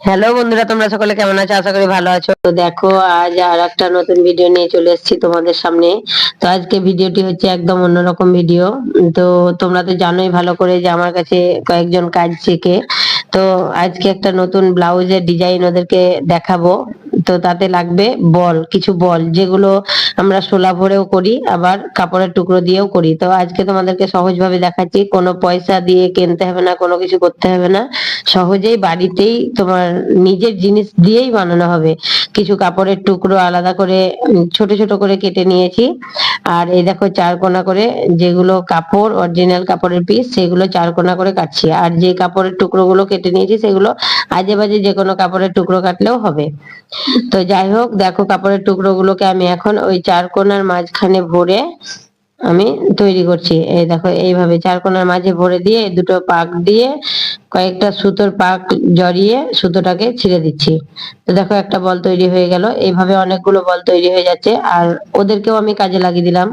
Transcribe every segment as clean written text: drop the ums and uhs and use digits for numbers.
Hello বন্ধুরা, তোমরা সকলে কেমন আছো? আশা করি ভালো আছো। তো দেখো, আজ আর একটা নতুন ভিডিও নিয়ে চলে এসেছি তোমাদের সামনে। তো আজকে ভিডিওটি হচ্ছে একদম অন্যরকম ভিডিও। তো তোমরা তো জানোই ভালো করে যে আমার কাছে কয়েকজন কাজ শেখে। তো আজকে একটা নতুন ব্লাউজের ডিজাইন ওদেরকে দেখাবো। তো তাতে লাগবে বল, কিছু বল যেগুলো আমরা শোলা ভরেও করি, আবার কাপড়ের টুকরো দিয়েও করি। তো আজকে তোমাদেরকে সহজভাবে দেখাচ্ছি, কোনো পয়সা দিয়ে কিনতে হবে না, কোনো কিছু করতে হবে না। সহজেই বাড়িতেই তোমার নিজের জিনিস দিয়েই বানানো হবে। কিছু কাপড়ের টুকরো আলাদা করে ছোট ছোট করে কেটে নিয়েছি। আর এই দেখো, চার কোনা করে যেগুলো কাপড়, অরিজিনাল কাপড়ের পিস, সেগুলো চার কোনা করে কাটছি। আর যে কাপড়ের টুকরো গুলো কেটে নিয়েছি সেগুলো আজে বাজে যে কোনো কাপড়ের টুকরো কাটলেও হবে। তো যাই হোক, দেখো কাপড়ের টুকরো গুলোকে আমি এখন ওই চার কোনার মাঝখানে ভরে আমি তৈরি করছি। এই দেখো, এইভাবে চার কোণার মাঝে ভরে দিয়ে দুটো পাক দিয়ে কয়েকটা সুতোর পাক জড়িয়ে সুতোটাকে ছিঁড়ে দিচ্ছি। তো দেখো, একটা বল তৈরি হয়ে গেল। এইভাবে অনেকগুলো বল তৈরি হয়ে যাচ্ছে। আর ওদেরকেও আমি কাজে লাগিয়ে দিলাম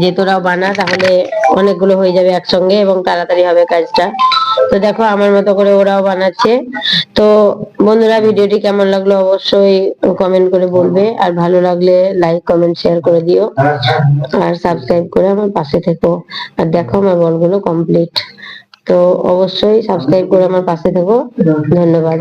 যে তোরাও বানা, তাহলে অনেকগুলো হয়ে যাবে একসঙ্গে এবং তাড়াতাড়ি হবে কাজটা। তো দেখো, আমার মতো করে ওরাও বানাচ্ছে। তো বন্ধুরা, ভিডিওটি কেমন লাগলো অবশ্যই কমেন্ট করে বলবে, আর ভালো লাগলে লাইক কমেন্ট শেয়ার করে দিও, আর সাবস্ক্রাইব করে আমার পাশে থেকো। আর দেখো, আমার বলগুলো কমপ্লিট। তো অবশ্যই সাবস্ক্রাইব করে আমার পাশে থেকো। ধন্যবাদ।